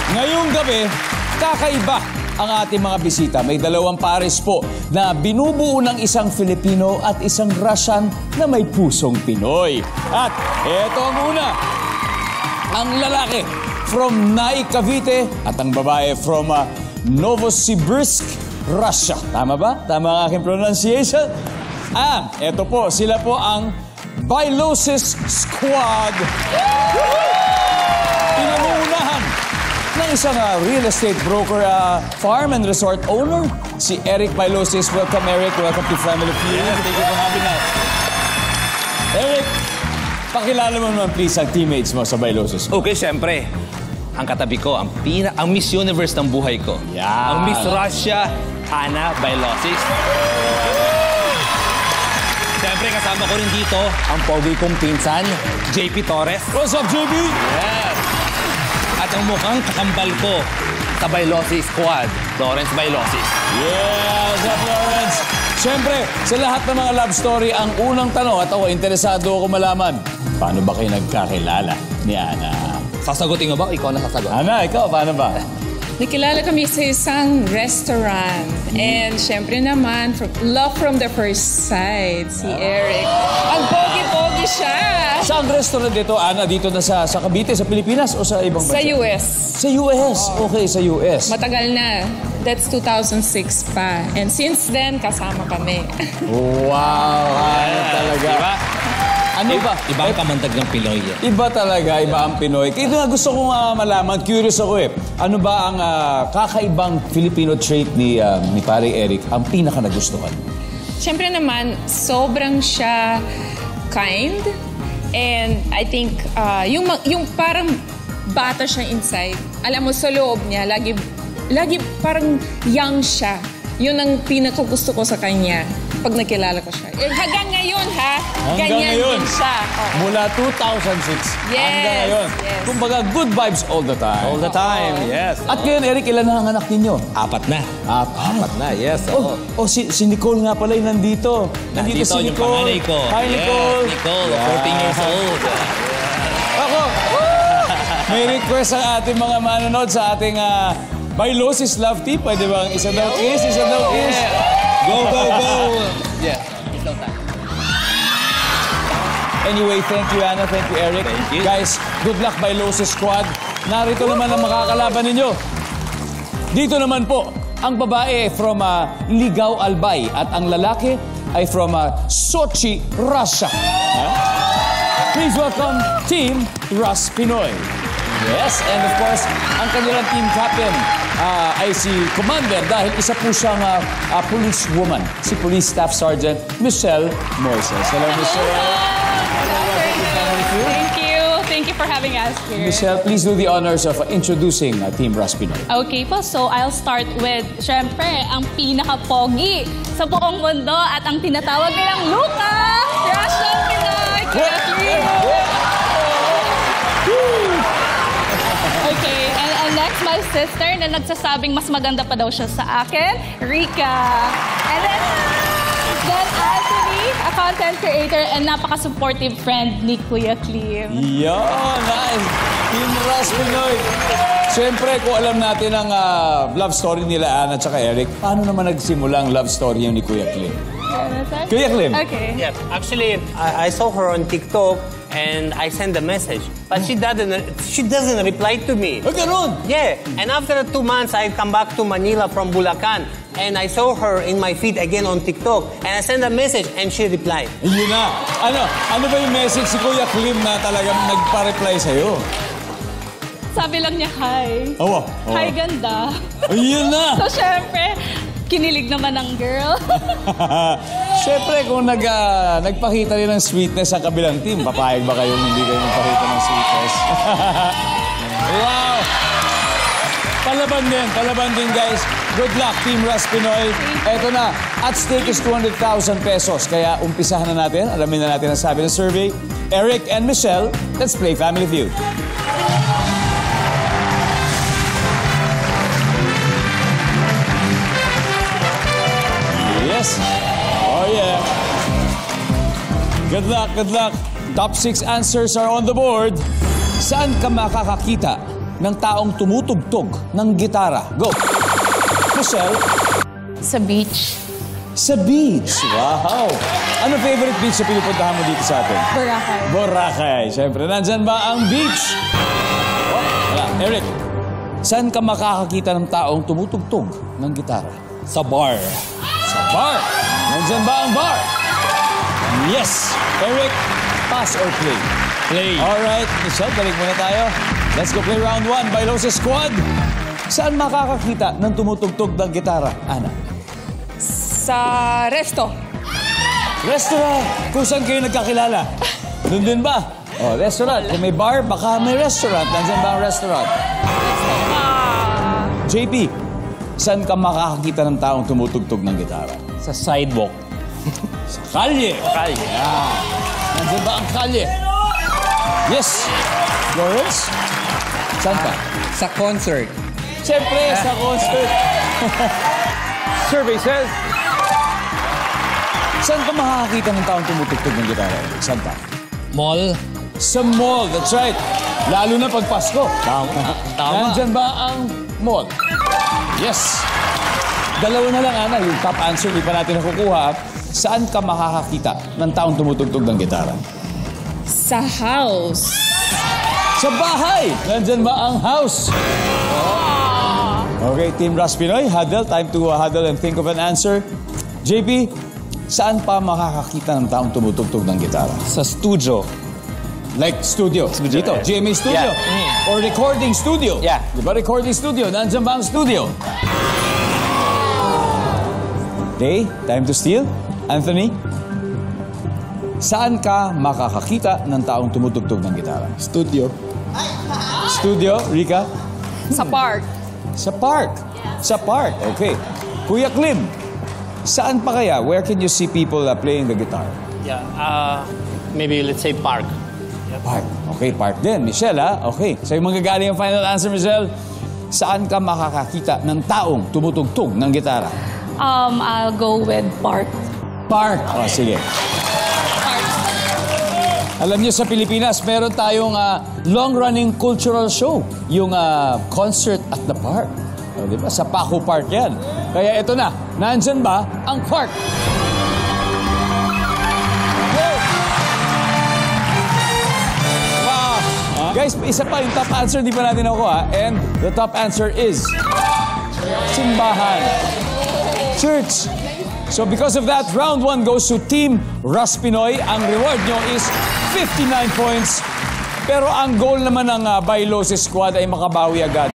Ngayong gabi, kakaiba ang ating mga bisita. May dalawang pares po na binubuo ng isang Filipino at isang Russian na may pusong Pinoy. At eto ang una, ang lalaki from Naik, Cavite at ang babae from Novosibirsk, Russia. Tama ba? Tama ang aking pronunciation? Eto po, sila po ang Bailosis Squad. Pinangunahan ng isang real estate broker, farm and resort owner, si Eric Bailosis. Welcome, Eric. Welcome to Family Feud. Thank you for having us. Eric, pakilala mo naman please ang teammates mo sa Bailosis. Okay, siyempre. Ang katabi ko, ang Miss Universe ng buhay ko. Yeah. Ang Miss Russia, Anna Bailosis. Siyempre, kasama ko rin dito ang pogi kong pinsan, JP Torres. What's up, JP? Yes. At ang mukhang kakambal ko sa Bailosis Squad, Lawrence Bailosis. Yes, up, Lawrence. Siyempre, sa lahat ng mga love story, ang unang tanong, at ako, interesado ako malaman, paano ba kayo nagkakilala ni Anna? Sasagutin mo ba? Ikaw na sasagot. Anna, ikaw, paano ba? Nakilala kami sa isang restaurant. And syempre naman, love from the first sight, si Eric. Ang pogi-pogi siya. Saan restaurant dito, Anna? Dito na sa Cavite, sa Pilipinas o sa ibang bansa? Sa US. Sa US? Okay, sa US. Matagal na. That's 2006 pa. And since then, kasama kami. Wow, ano talaga. Diba? Ano ba? Iba ang kamandag ng Pinoy. Iba talaga, iba ang Pinoy. Kaya nga gusto kong malaman, curious ako eh. Ano ba ang kakaibang Filipino trait ni pare Eric ang pinaka nagustuhan? Siyempre naman, sobrang siya kind. And I think, yung parang bata siya inside. Alam mo, sa loob niya, lagi parang young siya. Yun ang pinakagusto ko sa kanya pag nakilala ko siya. Hanggang ngayon, ha? Ganyan din siya. Oh. Mula 2006 hanggang ngayon. Yes. Kumbaga, good vibes all the time. All the time, yes. At ngayon, Eric, ilan na ang anak ninyo? 4 na. 4 na, yes. Si Nicole nga pala nandito. Nandito si yung Nicole. panganay ko. Hi, Nicole. Yes, Nicole, 14 years old. Ako, may request ang ating mga manonood sa ating Bailosis Love Team. Pwede bang isa daw kiss? Isa daw kiss? Go, go, go! Yeah, it's no time. Anyway, thank you, Anna. Thank you, Eric. Thank you. Guys, good luck, Bailosis Squad. Narito naman ang makakalaban ninyo. Dito naman po, ang babae from Ligaw, Albay at ang lalaki ay from Sochi, Russia. Please welcome Team Russ Pinoy. Yes, and of course, ang kanilang team captain ay si Commander dahil isa po siyang police woman, si Police Staff Sergeant Michelle Moises. Hello, Michelle. Thank you. Thank you for having us here. Michelle, please do the honors of introducing Team Russ Pinoy. Okay po, so I'll start with, syempre, ang pinaka-pogi sa buong mundo at ang tinatawag nilang Luca! Russian Pinoy! Okay, and next, my sister na nagsasabing mas maganda pa daw siya sa akin, Rika. And then Anthony, a content creator and napaka-supportive friend ni Kuya Clem. Yan, nice. Team Russ Pinoy. Siyempre, kung alam natin ang love story nila Anna at saka Eric, paano naman nagsimula ang love story ni Kuya Clem? Kuya Clem. Okay. Yeah, actually, I saw her on TikTok and I sent a message, but she doesn't reply to me. Oh, ganun? Yeah, and after 2 months, I come back to Manila from Bulacan, and I saw her in my feed again on TikTok, and I sent a message, and she replied. Yun na. Ano ba yung message si Kuya Clem na talagang nagpa-reply sa'yo? Sabi lang niya, hi. Oh. Hi, ganda. Yun na. So, syempre, kinilig naman ng girl. Siyempre, kung nagpakita rin ng sweetness ang kabilang team, papayag ba kayong hindi kayo magpakita ng sweetness? Wow! Palaban din guys. Good luck, Team Russ Pinoy. Eto na, at stake is 200,000 pesos. Kaya umpisahan na natin, alamin na natin ang sabi ng survey. Eric and Michelle, let's play Family Feud. Yes. Oh, yeah. Good luck, good luck. Top 6 answers are on the board. Saan ka makakakita ng taong tumutugtog ng gitara? Go! Michelle? Sa beach. Sa beach. Wow! Ano favorite beach na pinupuntahan mo dito sa atin? Boracay. Boracay. Siyempre, nandyan ba ang beach? Oh, wala. Eric, saan ka makakakita ng taong tumutugtog ng gitara? Sa bar. Sa bar. Nandyan ba ang bar? Yes. Eric, pass or play? Play. Alright, Michelle, balik muna tayo. Let's go play round 1 by Loses Squad. Saan makakakita ng tumutugtog ng gitara? Ana? Sa resto. Restaurant. Kung saan kayo nagkakilala? Doon din ba? Oh, restaurant. Kung may bar, baka may restaurant. Nandyan ba ang restaurant? JP, saan ka makakakita ng taong tumutugtog ng gitara? Sa sidewalk. Sa kalye. Kalye. Yeah. Nandyan ba ang kalye? Yes. Lawrence? Saan ka? Sa concert. Siyempre, sa concert. Survey says... Saan ka makakakita ng taong tumutugtog ng gitara? Saan ka? Mall. Sa mall, that's right. Lalo na pag Pasko. Tama. Nandyan ba ang mall? Yes. Dalawa na lang, Ana. Yung top answer, di pa natin nakukuha. Saan ka makakakita ng taong tumutugtog ng gitara? Sa house. Sa bahay! Nandyan ba ang house? Okay, Team Raspinoy, huddle. Time to huddle and think of an answer. JP, saan pa makakakita ng taong tumutugtog ng gitara? Sa studio. Like studio. Dito, yeah. GMA Studio. Yeah. Or recording studio. Yeah. Di ba recording studio? Nandyan ba ang studio? Okay, time to steal. Anthony, saan ka makakakita ng taong tumutugtog ng gitara? Studio. Studio, Rika? Sa park. Sa park. Sa park, okay. Kuya Clim, saan pa kaya? Where can you see people playing the guitar? Yeah. Maybe let's say park. Park. Okay, park din. Michelle, ha? Okay. Sa'yo manggagaling ang final answer, Michelle. Saan ka makakakita ng taong tumutugtog ng gitara? I'll go with park. Park. O, sige. Alam niyo, sa Pilipinas, meron tayong long-running cultural show. Yung concert at the park. O, di ba? Sa Paco Park yan. Kaya ito na. Nandyan ba ang park? Wow. Guys, isa pa yung top answer. Di pa natin nakuha. And the top answer is... simbahan. Church. So because of that, round 1 goes to Team Raspinoy. Ang reward nyo is 59 points. Pero ang goal naman ng By Loses Squad ay makabawi agad.